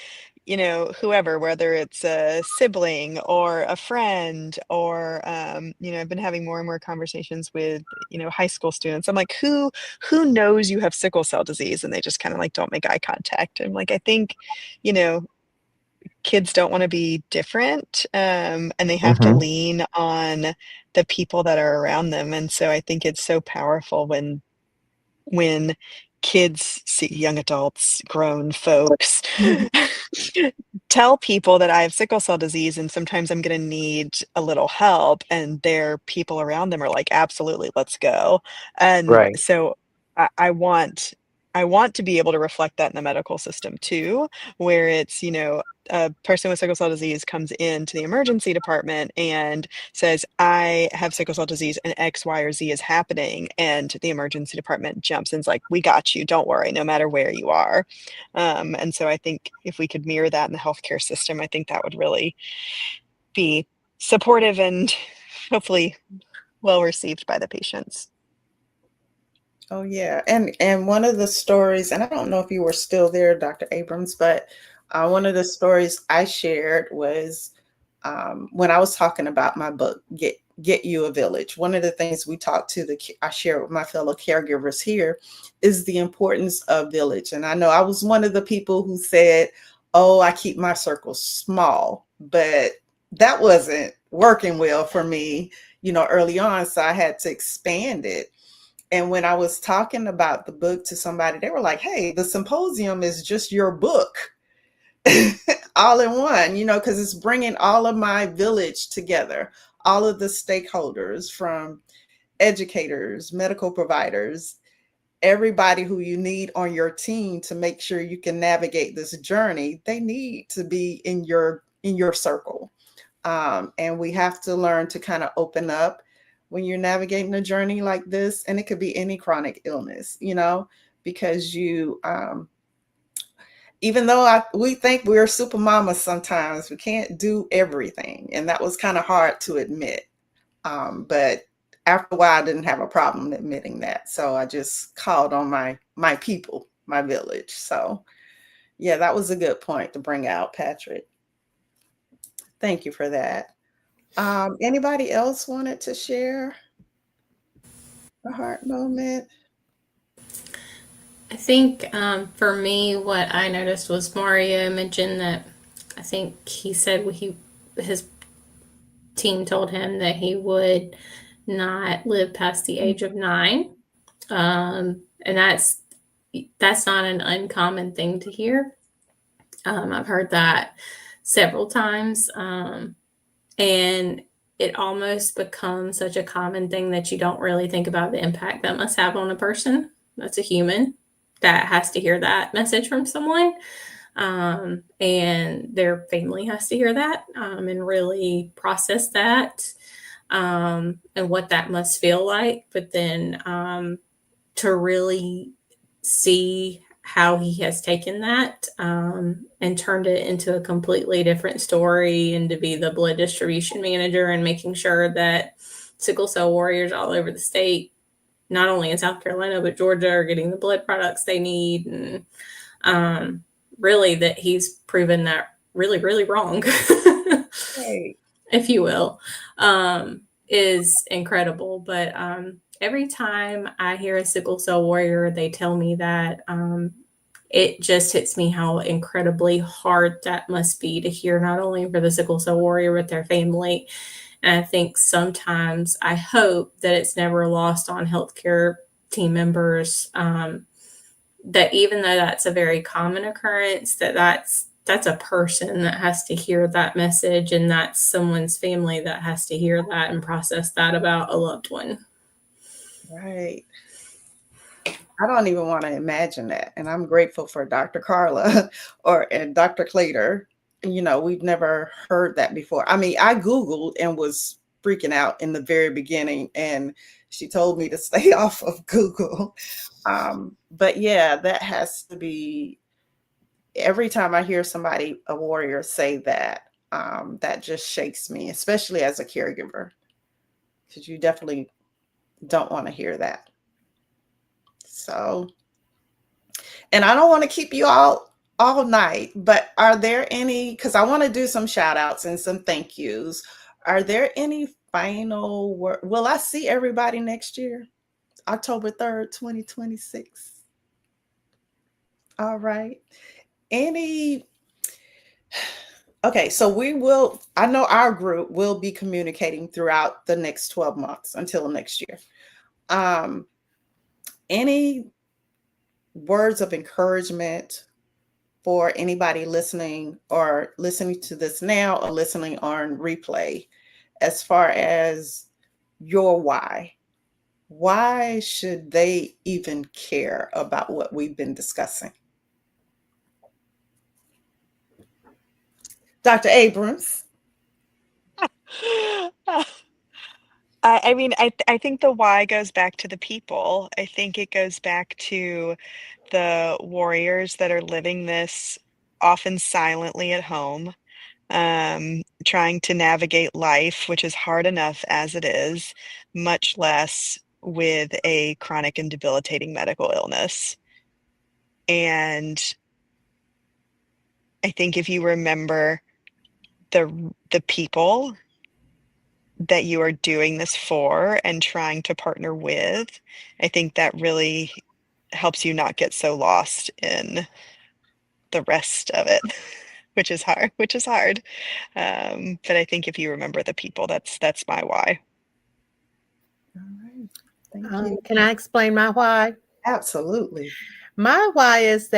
whoever, whether it's a sibling or a friend or I've been having more and more conversations with, high school students. I'm like, who knows you have sickle cell disease? And they just kind of like don't make eye contact. And like I think, kids don't want to be different, and they have to lean on the people that are around them. And so I think it's so powerful when kids see young adults, grown folks tell people that I have sickle cell disease and sometimes I'm going to need a little help, and their people around them are like, absolutely, let's go. And Right. so I want to be able to reflect that in the medical system too, where it's, a person with sickle cell disease comes into the emergency department and says, I have sickle cell disease and X, Y, or Z is happening. And the emergency department jumps and is like, we got you. Don't worry, no matter where you are. And so I think if we could mirror that in the healthcare system, I think that would really be supportive and hopefully well received by the patients. Oh yeah, and one of the stories, and I don't know if you were still there, Dr. Abrams, but one of the stories I shared was when I was talking about my book, Get You a Village. One of the things we talked to I share with my fellow caregivers here is the importance of village. And I know I was one of the people who said, "Oh, I keep my circle small," but that wasn't working well for me, early on. So I had to expand it. And when I was talking about the book to somebody, they were like, hey, the symposium is just your book all in one, because it's bringing all of my village together, all of the stakeholders from educators, medical providers, everybody who you need on your team to make sure you can navigate this journey. They need to be in your circle. And we have to learn to kind of open up when you're navigating a journey like this. And it could be any chronic illness, because even though we think we're super mamas, sometimes we can't do everything. And that was kind of hard to admit. But after a while, I didn't have a problem admitting that. So I just called on my people, my village. So yeah, that was a good point to bring out, Patrick. Thank you for that. Anybody else wanted to share a heart moment? I think for me, what I noticed was Mario mentioned that I think he said his team told him that he would not live past the age of 9, and that's not an uncommon thing to hear. I've heard that several times, and it almost becomes such a common thing that you don't really think about the impact that must have on a person that's a human that has to hear that message from someone, and their family has to hear that, and really process that, and what that must feel like. But then to really see how he has taken that and turned it into a completely different story, and to be the blood distribution manager and making sure that sickle cell warriors all over the state, not only in South Carolina, but Georgia, are getting the blood products they need. And really that he's proven that really, really wrong, Right. if you will, is incredible. But every time I hear a sickle cell warrior, they tell me that it just hits me how incredibly hard that must be to hear, not only for the sickle cell warrior, but their family. And I think sometimes, I hope that it's never lost on healthcare team members, that even though that's a very common occurrence, that's a person that has to hear that message, and that's someone's family that has to hear that and process that about a loved one. Right. I don't even want to imagine that. And I'm grateful for Dr. Carla and Dr. Clater. You know, we've never heard that before. I mean, I Googled and was freaking out in the very beginning, and she told me to stay off of Google. But yeah, that has to be, every time I hear somebody, a warrior, say that, that just shakes me, especially as a caregiver, because you definitely don't want to hear that. So, and I don't want to keep you all night, but are there any, because I want to do some shout outs and some thank yous. Are there any final word? Will I see everybody next year? October 3rd, 2026. All right. Okay, so I know our group will be communicating throughout the next 12 months until next year. Any words of encouragement for anybody listening to this now or listening on replay, as far as your why? Why should they even care about what we've been discussing? Dr. Abrams. I mean, I think the why goes back to the people. I think it goes back to the warriors that are living this often silently at home, trying to navigate life, which is hard enough as it is, much less with a chronic and debilitating medical illness. And I think if you remember the people that you are doing this for and trying to partner with, I think that really helps you not get so lost in the rest of it, which is hard. But I think if you remember the people, that's my why. All right. Thank you. Can I explain my why? Absolutely. My why is,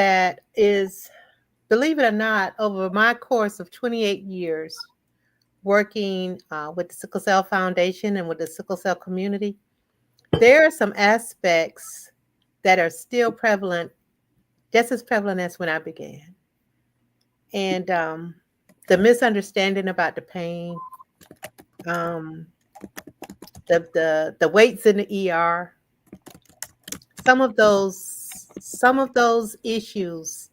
believe it or not, over my course of 28 years working with the Sickle Cell Foundation and with the sickle cell community, there are some aspects that are still prevalent, just as prevalent as when I began. And the misunderstanding about the pain, the waits in the ER, some of those issues.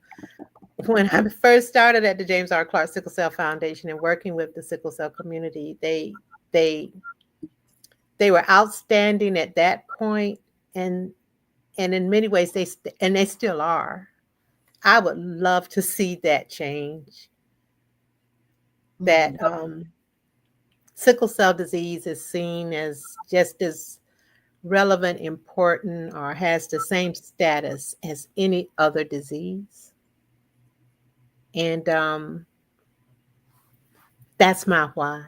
When I first started at the James R. Clark Sickle Cell Foundation and working with the sickle cell community, they were outstanding at that point, and in many ways they still are. I would love to see that change. That sickle cell disease is seen as just as relevant, important, or has the same status as any other disease. And that's my why.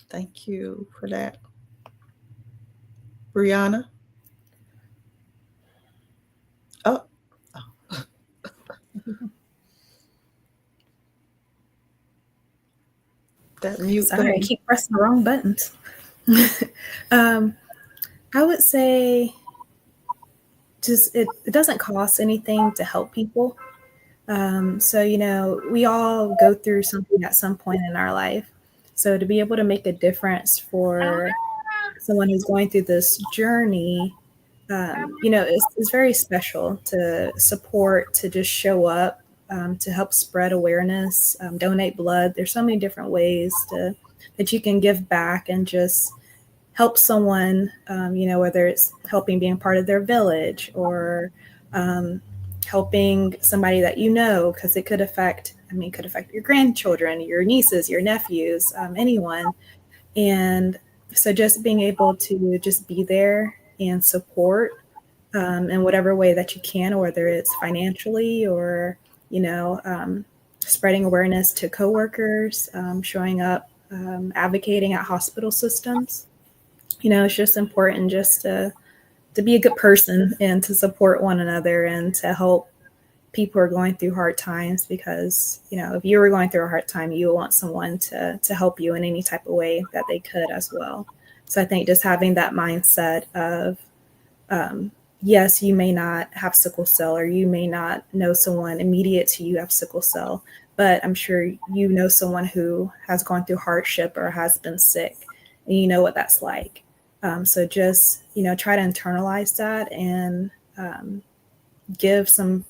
Thank you for that. Brianna? Oh. That mute Sorry, I button. keep pressing the wrong buttons. I would say just it doesn't cost anything to help people. So, we all go through something at some point in our life. So to be able to make a difference for someone who's going through this journey, it's very special to support, to just show up, to help spread awareness, donate blood. There's so many different ways that you can give back and just help someone, whether it's helping being part of their village or helping somebody that because it could affect your grandchildren, your nieces, your nephews, anyone. And so just being able to just be there and support in whatever way that you can, whether it's financially or, spreading awareness to coworkers, showing up, advocating at hospital systems. It's just important just to be a good person and to support one another and to help people who are going through hard times, because if you were going through a hard time, you would want someone to help you in any type of way that they could as well. So I think just having that mindset of yes, you may not have sickle cell, or you may not know someone immediate to you have sickle cell, but I'm sure you know someone who has gone through hardship or has been sick, and you know what that's like. So just try to internalize that and give some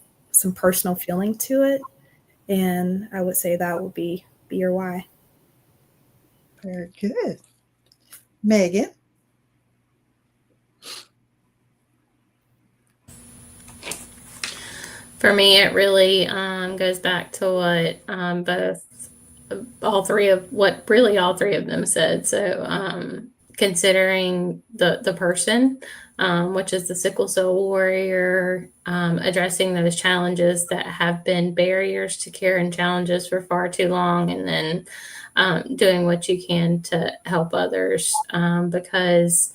personal feeling to it, and I would say that would be your why. Very good. Megan? For me, it really goes back to what all three of them said. So considering the person, which is the sickle cell warrior, addressing those challenges that have been barriers to care and challenges for far too long, and then doing what you can to help others, because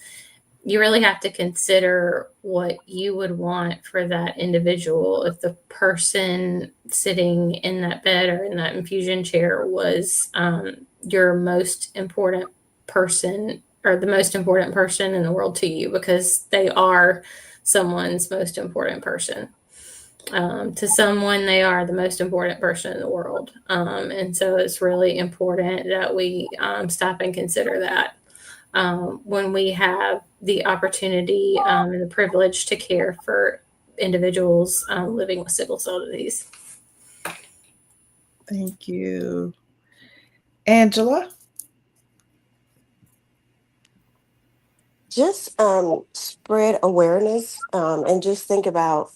you really have to consider what you would want for that individual. If the person sitting in that bed or in that infusion chair was your most important person, or the most important person in the world to you, because they are someone's most important person. To someone, they are the most important person in the world. And so it's really important that we stop and consider that when we have the opportunity and the privilege to care for individuals living with sickle cell disease. Thank you. Angela? Just spread awareness, and just think about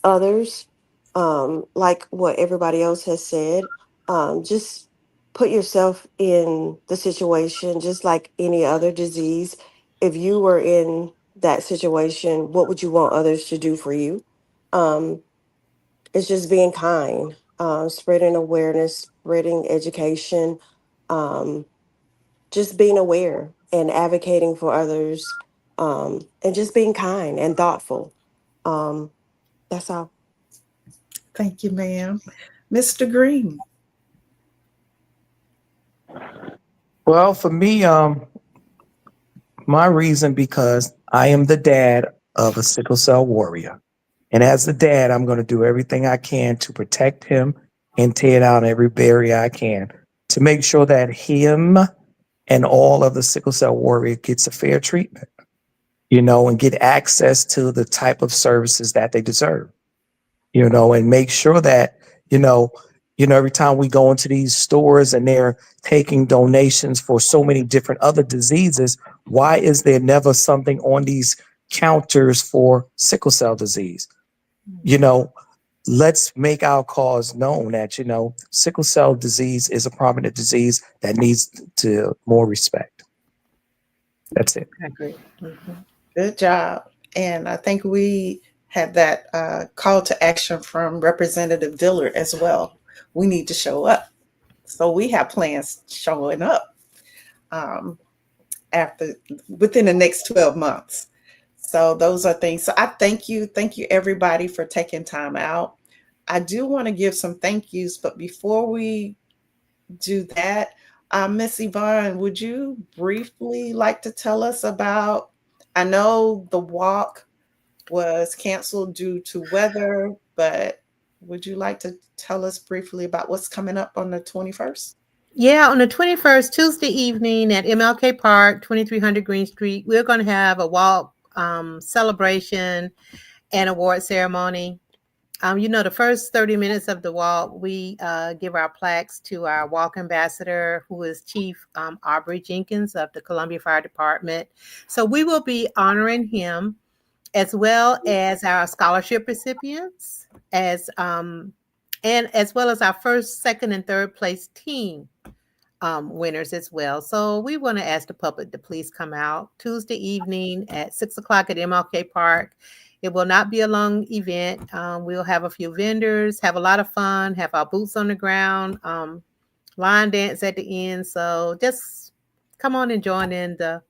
others, like what everybody else has said. Just put yourself in the situation, just like any other disease. If you were in that situation, what would you want others to do for you? Um, it's just being kind, spreading awareness, spreading education, um, just being aware and advocating for others, and just being kind and thoughtful. That's all. Thank you, ma'am. Mr. Green? Well, for me, my reason, because I am the dad of a sickle cell warrior. And as the dad, I'm going to do everything I can to protect him and tear down every barrier I can to make sure that him and all of the sickle cell warrior gets a fair treatment, and get access to the type of services that they deserve, and make sure that, every time we go into these stores and they're taking donations for so many different other diseases, why is there never something on these counters for sickle cell disease? Let's make our cause known that, sickle cell disease is a prominent disease that needs to more respect. That's it. I agree. Good job. And I think we have that call to action from Representative Dillard as well. We need to show up. So we have plans showing up within the next 12 months. So those are things. So I thank you everybody for taking time out. I do want to give some thank yous, but before we do that, Miss Yvonne, would you briefly like to tell us about, I know the walk was canceled due to weather, but would you like to tell us briefly about what's coming up on the 21st? Yeah, on the 21st, Tuesday evening at MLK Park, 2300 Green Street, we're going to have a walk celebration and award ceremony. The first 30 minutes of the walk, we give our plaques to our walk ambassador, who is Chief Aubrey Jenkins of the Columbia Fire Department. So we will be honoring him, as well as our scholarship recipients, and as well as our first, second, and third place team winners as well. So we want to ask the public to please come out Tuesday evening at 6 o'clock at MLK Park. It will not be a long event. We'll have a few vendors, have a lot of fun, have our boots on the ground, line dance at the end. So just come on and join in the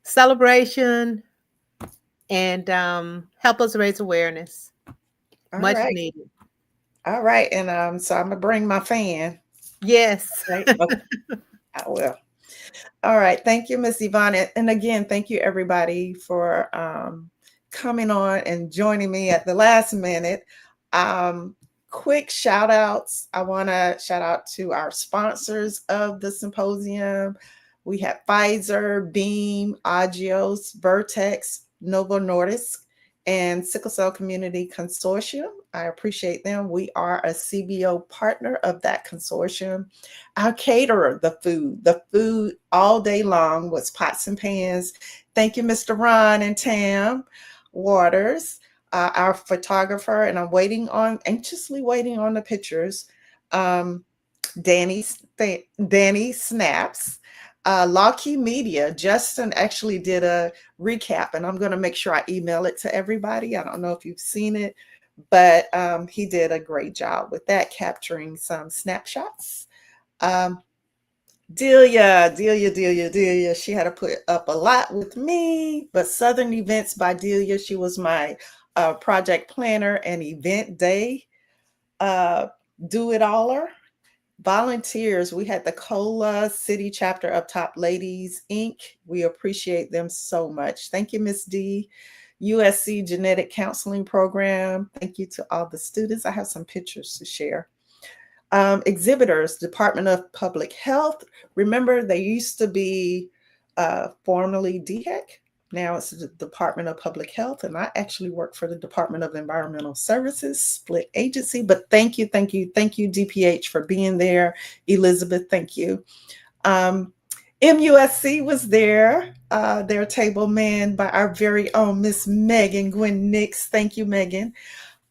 celebration and help us raise awareness. All Much right. needed. All right. And so I'm gonna bring my fan. Yes. Right? Okay. I will. All right. Thank you, Miss Yvonne. And again, thank you everybody for coming on and joining me at the last minute. Quick shout outs. I want to shout out to our sponsors of the symposium. We have Pfizer, Beam, Agios, Vertex, Novo Nordisk, and Sickle Cell Community Consortium. I appreciate them. We are a CBO partner of that consortium. Our caterer, the food all day long was pots and pans. Thank you, Mr. Ron and Tam Waters, our photographer, and I'm anxiously waiting on the pictures. Danny Snaps. Lockheed Media, Justin actually did a recap, and I'm going to make sure I email it to everybody. I don't know if you've seen it, but he did a great job with that, capturing some snapshots. Delia. She had to put up a lot with me, but Southern Events by Delia. She was my project planner and event day do-it-aller. Volunteers, we had the COLA City chapter of Top Ladies Inc. We appreciate them so much. Thank you, Miss D. USC Genetic Counseling Program. Thank you to all the students. I have some pictures to share. Exhibitors, Department of Public Health. Remember, they used to be formerly DHEC. Now it's the Department of Public Health, and I actually work for the Department of Environmental Services, split agency. But thank you, DPH, for being there. Elizabeth, thank you. MUSC was there, their table manned by our very own Miss Megan Gwen Nix. Thank you, Megan.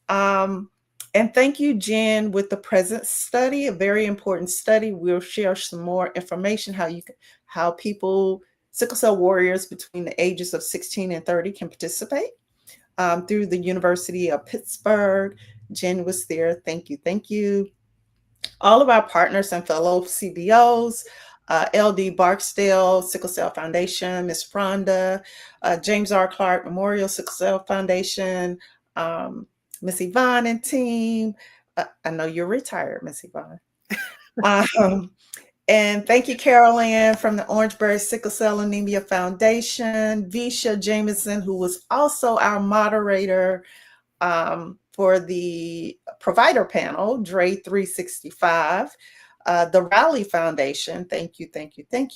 And thank you, Jen, with the presence study, a very important study. We'll share some more information how people, sickle cell warriors between the ages of 16 and 30 can participate through the University of Pittsburgh. Jen was there. Thank you. All of our partners and fellow CBOs, LD Barksdale, Sickle Cell Foundation, Miss Fronda, James R. Clark Memorial Sickle Cell Foundation, Miss Yvonne and team. I know you're retired, Miss Yvonne. And thank you, Carol Ann from the Orangeburg Sickle Cell Anemia Foundation, Visha Jameson, who was also our moderator for the provider panel, DRE 365, the Raleigh Foundation. Thank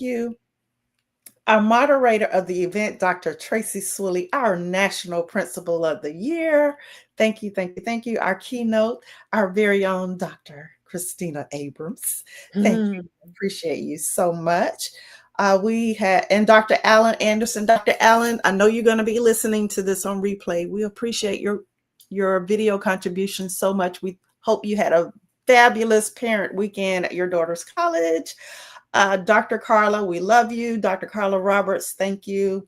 you. Our moderator of the event, Dr. Tracy Swilly, our National Principal of the Year. Thank you. Our keynote, our very own Dr. Christina Abrams. Thank you. Appreciate you so much. And Dr. Alan Anderson. Dr. Alan, I know you're going to be listening to this on replay. We appreciate your video contribution so much. We hope you had a fabulous parent weekend at your daughter's college. Dr. Carla, we love you. Dr. Carla Roberts, thank you.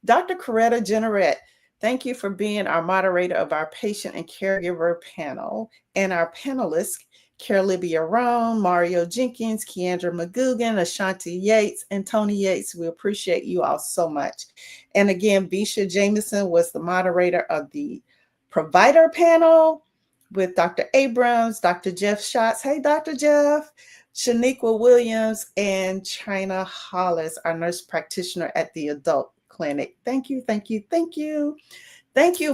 Dr. Coretta Generette, thank you for being our moderator of our patient and caregiver panel. And our panelists, Carolibia Roan, Mario Jenkins, Keandra McGugan, Ashanti Yates, and Tony Yates. We appreciate you all so much. And again, Visha Jameson was the moderator of the provider panel with Dr. Abrams, Dr. Jeff Schatz. Hey, Dr. Jeff. Shaniqua Williams and China Hollis, our nurse practitioner at the adult clinic. Thank you. Thank you,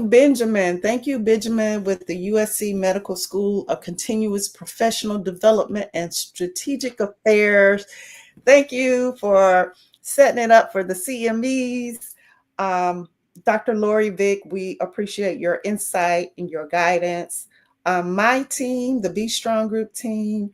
Benjamin. Thank you, Benjamin, with the USC Medical School of Continuous Professional Development and Strategic Affairs. Thank you for setting it up for the CMEs. Dr. Lori Vick, we appreciate your insight and your guidance. My team, the Be Strong Group team,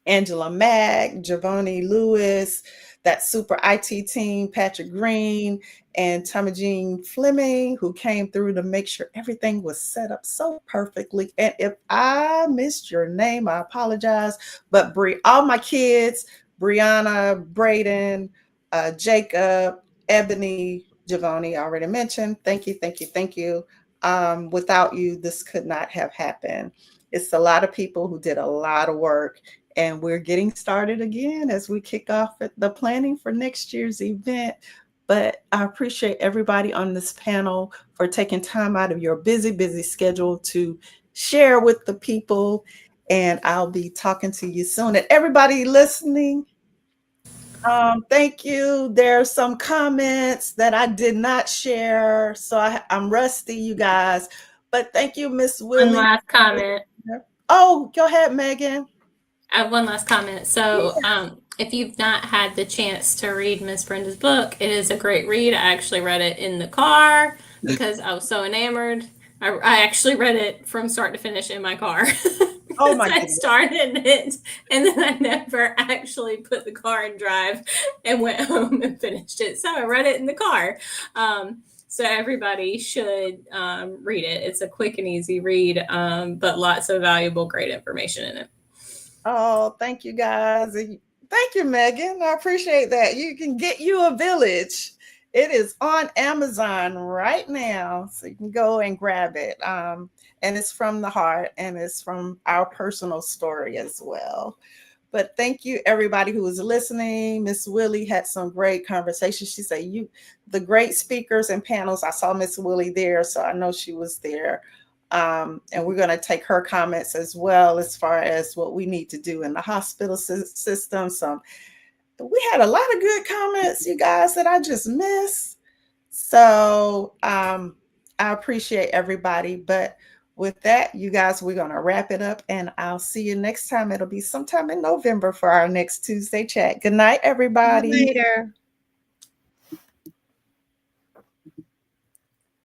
Angela Mack, Giovanni Lewis, that super IT team, Patrick Green, and Tommy Jean Fleming, who came through to make sure everything was set up so perfectly. And if I missed your name, I apologize. But all my kids, Brianna, Braden, Jacob, Ebony, Giovanni, I already mentioned. Thank you, thank you, thank you. Without you, this could not have happened. It's a lot of people who did a lot of work, and we're getting started again as we kick off the planning for next year's event. But I appreciate everybody on this panel for taking time out of your busy, busy schedule to share with the people. And I'll be talking to you soon. And everybody listening, thank you. There are some comments that I did not share, so I'm rusty, you guys. But thank you, Miss One Willie. last comment. Oh, go ahead, Megan. I have one last comment. So, if you've not had the chance to read Miss Brenda's book, it is a great read. I actually read it in the car because I was so enamored. I actually read it from start to finish in my car. Oh my I goodness. started it and then I never actually put the car in drive and went home and finished it. So I read it in the car. So everybody should read it. It's a quick and easy read, but lots of valuable, great information in it. Oh, thank you guys. Thank you, Megan. I appreciate that. You can get you a village. It is on Amazon right now, so you can go and grab it. And it's from the heart, and it's from our personal story as well. But thank you, everybody who was listening. Miss Willie had some great conversations. She said, the great speakers and panels. I saw Miss Willie there, so I know she was there. And we're going to take her comments as well as far as what we need to do in the hospital system. We had a lot of good comments, you guys, that I just missed. So I appreciate everybody. But with that, you guys, we're going to wrap it up, and I'll see you next time. It'll be sometime in November for our next Tuesday chat. Good night, everybody. Later.